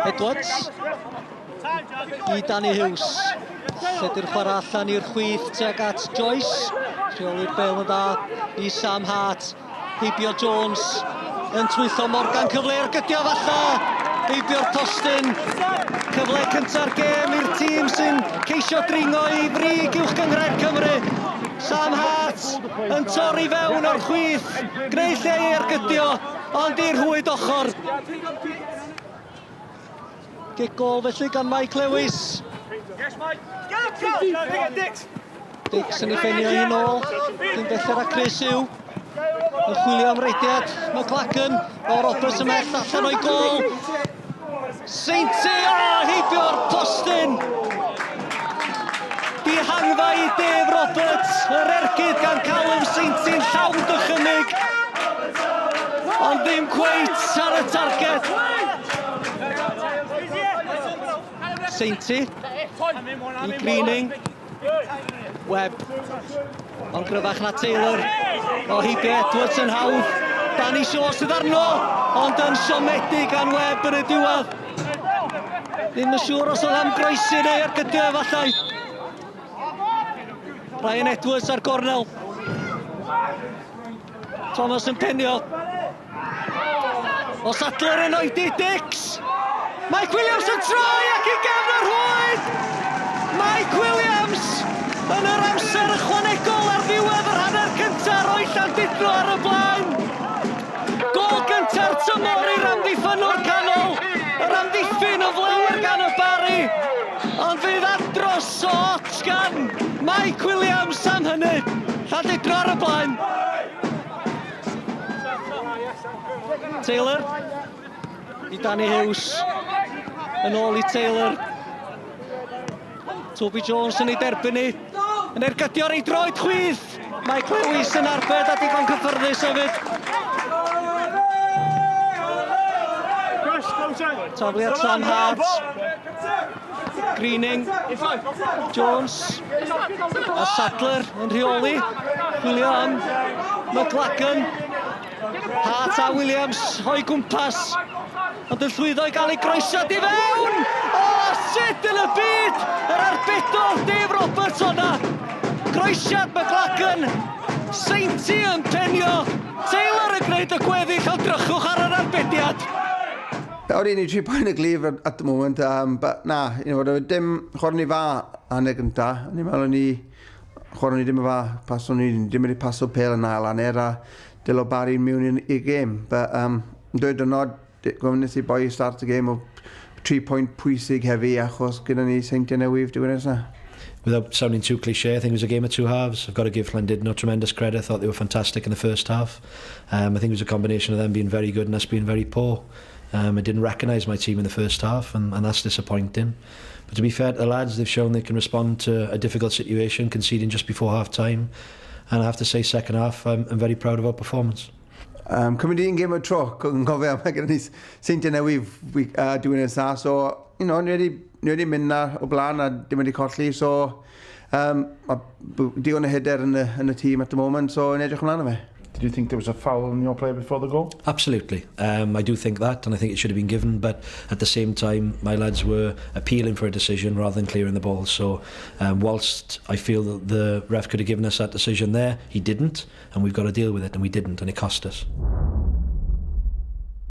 Edwards i Danny Hughes. Lledy'r chwarae allan i'r chwith tuag at Joyce. Rheoli'r bel yn dda i Sam Hart. Heibio Jones yn twyllo Morgan, cyfle'r gydio falla. Heibio'r postyn. Cyfle cynta'r gêm i'r tîm sy'n ceisio dringo i frig uwch gyngred Cymru. Sam Hart yn torri fewn o'r chwith. Gwneud lle i'r gydio, ond i'r hwyd ochr. Kick goal felly gan Mike Lewis. Dix yn ei ffenio hi nôl. Dyn felly'r a Chris Hugh. Yn chwilio am reidiad. McLagan o Roberts ymell allan o'i gol. Sainty, heibio'r postyn. Dihangfa i Dave Roberts. Yr ergyd gan Callum Sainty'n llawn dychymyg. Ond ddim cweit ar y targed. Sainty i Greening. Webb. Ond gryfach na Taylor. O heibio Edwards yn hawdd. Danny Shaw sydd arno. Ond yn siomedig gan Webb yn y diwedd. Ddim yn siŵr os oedd am groesi neu ar gydio efallai. Ryan Edwards ar gornel. Thomas yn penio. O Sadler yn oedi Dix. Mike Williams yn troi ac i gefn yr hwyd. Mike Williams yn yr amser ychwanegol ar ddiwedd yr hanner cyntaf roi Llandudno ar y blaen. Gol gynta'r tymor i'r amddiffynwr canol. Yr amddiffyn o flawer gan y Barry. Ond fydd adros o ot gan Mike Williams am hynny. Llandudno ar y blaen. Taylor i Danny Hughes. Yn ôl i Taylor. Toby Jones yn ei derbyn ni. Yn ergydio ei droed chwith. Mike Lewis yn arbed a digon cyffyrddus hefyd. Tafliad Sam Hart. Greening. Jones. A Sadler yn rheoli. Chwilio am McLagan. Hart a Williams o'i gwmpas. Ond yn llwyddo i gael ei groesiad i fewn! O, sut yn y byd! Yr arbedol Dave Roberts o'na! Groesiad McLagan! Sainty yn penio! Taylor yn gwneud y gweddill o drychwch ar yr arbediad! Oedden ni 3 pwynt y glif at the moment, but na, dim chwarae ni fa hanner gynta. Ni'n meddwl ni chwarae ni dim y fa, dim wedi paso pel yn ail hanner a dilo Barry mewn i'r gêm. But dweud dynod, gwnes i boi start y gêm o 3 pwynt pwysig hefi achos gyda ni Sainty newydd diwedd nesna. Without sounding too cliché, I think it was a game of 2 halves. I've got to give Llandudno tremendous credit. I thought they were fantastic in the first half. I think it was a combination of them being very good and us being very poor. I didn't recognise my team in the first half, and that's disappointing. But to be fair to the lads, they've shown they can respond to a difficult situation, conceding just before half-time. And I have to say, second half, I'm very proud of our performance. Cymryd un gêm o tro, yn cofio, mae gyda ni Sainty newydd diwedd nesna, so, ni wedi mynd na o blaen a dim wedi colli, so, digon o hyder yn y tîm at the moment, so, yn edrych ymlaen o fe. Did you think there was a foul on your player before the goal? Absolutely. I do think that, and I think it should have been given, but at the same time, my lads were appealing for a decision rather than clearing the ball. So, whilst I feel that the ref could have given us that decision there, he didn't, and we've got to deal with it, and we didn't, and it cost us.